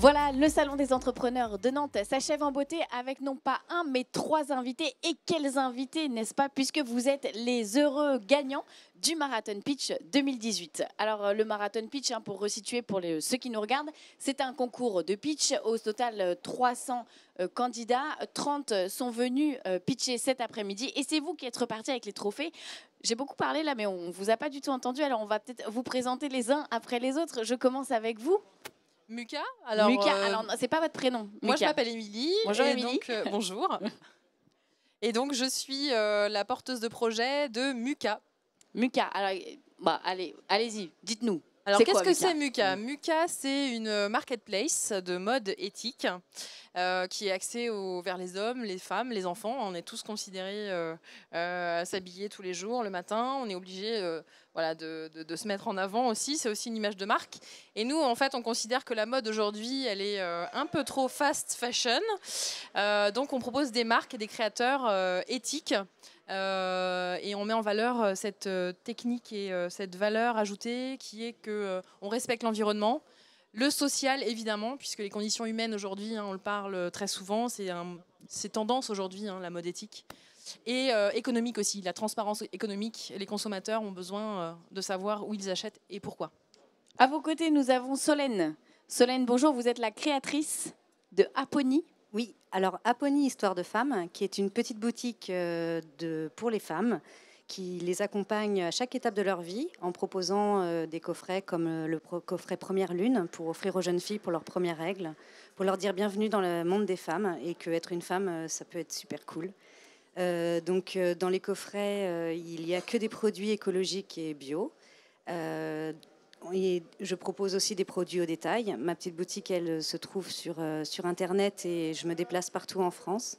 Voilà, le Salon des entrepreneurs de Nantes s'achève en beauté avec non pas un, mais 3 invités. Et quels invités, n'est-ce pas, puisque vous êtes les heureux gagnants du Marathon Pitch 2018. Alors, le Marathon Pitch, pour resituer pour ceux qui nous regardent, c'est un concours de pitch. Au total, 300 candidats, 30 sont venus pitcher cet après-midi. Et c'est vous qui êtes repartis avec les trophées. J'ai beaucoup parlé là, mais on ne vous a pas du tout entendu. Alors, on va peut-être vous présenter les uns après les autres. Je commence avec vous. Muka, alors c'est pas votre prénom. Moi, je m'appelle Émilie. Bonjour Émilie. Bonjour. Et donc, je suis la porteuse de projet de Muka. Muka, alors, allez-y, dites-nous. Alors, qu'est-ce que c'est Muka? Muka, c'est une marketplace de mode éthique qui est axée vers les hommes, les femmes, les enfants. On est tous considérés à s'habiller tous les jours, le matin. On est obligé de se mettre en avant aussi. C'est aussi une image de marque. Et nous, en fait, on considère que la mode aujourd'hui, elle est un peu trop fast fashion. Donc, on propose des marques et des créateurs éthiques. Et on met en valeur cette technique et cette valeur ajoutée qui est qu'on respecte l'environnement, le social évidemment, puisque les conditions humaines aujourd'hui, on le parle très souvent, c'est tendance aujourd'hui, la mode éthique, et économique aussi, la transparence économique. Les consommateurs ont besoin de savoir où ils achètent et pourquoi. À vos côtés, nous avons Solène. Solène, bonjour, vous êtes la créatrice de Apony. Oui, alors Apony Histoire de Femmes, qui est une petite boutique pour les femmes, qui les accompagne à chaque étape de leur vie en proposant des coffrets comme le coffret Première Lune pour offrir aux jeunes filles pour leurs premières règles, pour leur dire bienvenue dans le monde des femmes et qu'être une femme, ça peut être super cool. Donc dans les coffrets, il n'y a que des produits écologiques et bio. Et je propose aussi des produits au détail. Ma petite boutique, elle se trouve sur Internet et je me déplace partout en France.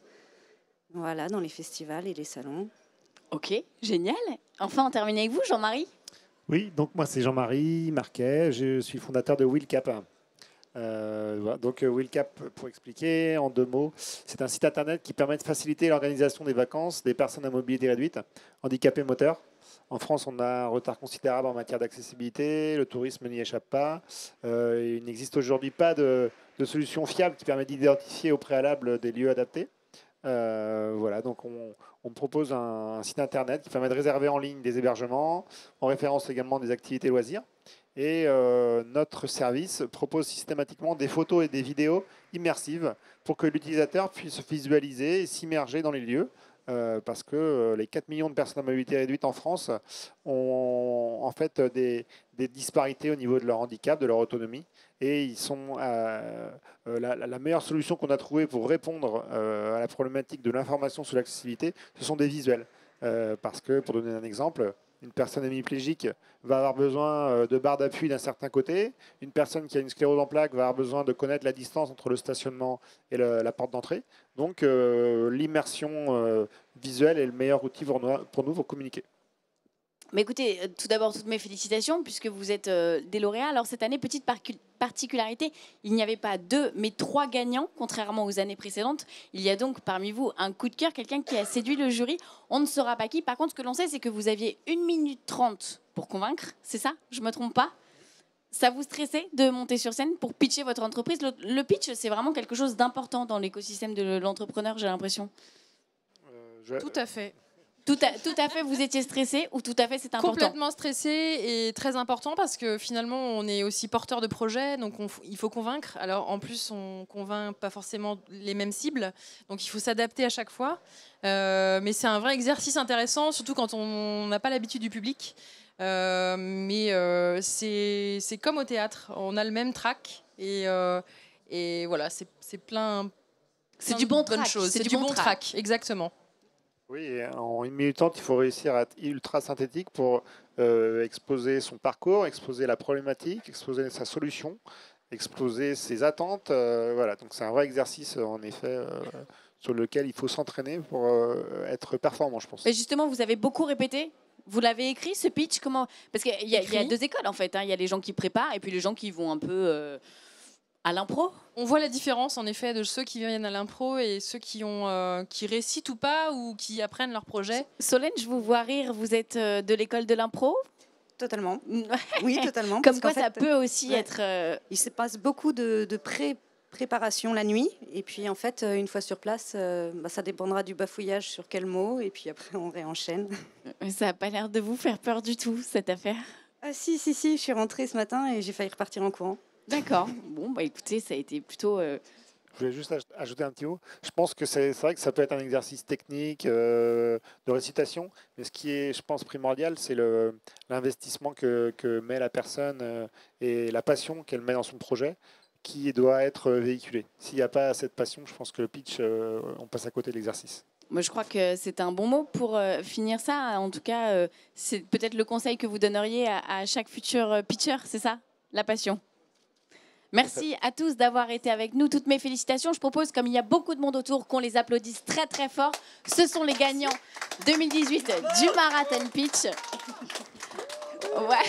Voilà, dans les festivals et les salons. Ok, génial. Enfin, on termine avec vous, Jean-Marie. Oui, donc moi c'est Jean-Marie Marquet, je suis fondateur de Willcap. Donc Willcap, pour expliquer en 2 mots, c'est un site internet qui permet de faciliter l'organisation des vacances des personnes à mobilité réduite, handicapées moteurs. En France, on a un retard considérable en matière d'accessibilité, le tourisme n'y échappe pas. Il n'existe aujourd'hui pas de solution fiable qui permet d'identifier au préalable des lieux adaptés. Voilà, donc on propose un site internet qui permet de réserver en ligne des hébergements, on référence également des activités loisirs. Et notre service propose systématiquement des photos et des vidéos immersives pour que l'utilisateur puisse visualiser et s'immerger dans les lieux. Parce que les 4 millions de personnes à mobilité réduite en France ont en fait des disparités au niveau de leur handicap, de leur autonomie. Et ils sont la meilleure solution qu'on a trouvée pour répondre à la problématique de l'information sur l'accessibilité, ce sont des visuels. Parce que, pour donner un exemple, une personne hémiplégique va avoir besoin de barres d'appui d'un certain côté. Une personne qui a une sclérose en plaques va avoir besoin de connaître la distance entre le stationnement et la porte d'entrée. Donc, l'immersion visuelle est le meilleur outil pour nous pour communiquer. Mais écoutez, tout d'abord, toutes mes félicitations, puisque vous êtes des lauréats. Alors, cette année, petite particularité, il n'y avait pas 2, mais 3 gagnants, contrairement aux années précédentes. Il y a donc parmi vous un coup de cœur, quelqu'un qui a séduit le jury. On ne saura pas qui. Par contre, ce que l'on sait, c'est que vous aviez 1 minute 30 pour convaincre. C'est ça? Je ne me trompe pas? Ça vous stressait de monter sur scène pour pitcher votre entreprise? Le pitch, c'est vraiment quelque chose d'important dans l'écosystème de l'entrepreneur, j'ai l'impression. Tout à fait. Tout à fait, vous étiez stressé ou tout à fait c'est important? Complètement stressé et très important parce que finalement on est aussi porteur de projet, donc il faut convaincre. Alors en plus on convainc pas forcément les mêmes cibles, donc il faut s'adapter à chaque fois. Mais c'est un vrai exercice intéressant, surtout quand on n'a pas l'habitude du public. Mais c'est comme au théâtre, on a le même track et voilà, c'est plein. C'est du bon track. C'est du bon track, exactement. Oui, et en 1 minute 30, il faut réussir à être ultra synthétique pour exposer son parcours, exposer la problématique, exposer sa solution, exposer ses attentes. Voilà, donc c'est un vrai exercice en effet sur lequel il faut s'entraîner pour être performant, je pense. Et justement, vous avez beaucoup répété. Vous l'avez écrit ce pitch? Comment? Parce qu'il y a 2 écoles en fait. Il y a les gens qui préparent et puis les gens qui vont un peu à l'impro. On voit la différence en effet de ceux qui viennent à l'impro et ceux qui récitent ou pas ou qui apprennent leur projet. Solène, je vous vois rire. Vous êtes de l'école de l'impro? Totalement. Oui, totalement. Comme quoi, ça peut aussi être... Il se passe beaucoup de préparation la nuit. Et puis, en fait, une fois sur place, ça dépendra du bafouillage sur quel mot. Et puis après, on réenchaîne. Ça n'a pas l'air de vous faire peur du tout, cette affaire. Ah si, je suis rentrée ce matin et j'ai failli repartir en courant. D'accord. Bon, bah écoutez, ça a été plutôt... Je voulais juste ajouter un petit mot. Je pense que c'est vrai que ça peut être un exercice technique de récitation, mais ce qui est, je pense, primordial, c'est l'investissement que met la personne et la passion qu'elle met dans son projet qui doit être véhiculé. S'il n'y a pas cette passion, je pense que le pitch, on passe à côté de l'exercice. Moi, je crois que c'est un bon mot pour finir ça. En tout cas, c'est peut-être le conseil que vous donneriez à chaque futur pitcher, c'est ça? La passion. Merci à tous d'avoir été avec nous. Toutes mes félicitations. Je propose, comme il y a beaucoup de monde autour, qu'on les applaudisse très très fort. Ce sont les gagnants 2018 du Marathon Pitch. Ouais.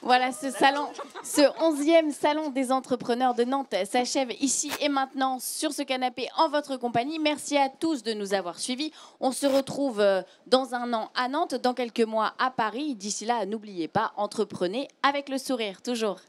Voilà, ce 11e salon des entrepreneurs de Nantes s'achève ici et maintenant sur ce canapé en votre compagnie. Merci à tous de nous avoir suivis. On se retrouve dans un an à Nantes, dans quelques mois à Paris. D'ici là, n'oubliez pas, entreprenez avec le sourire, toujours.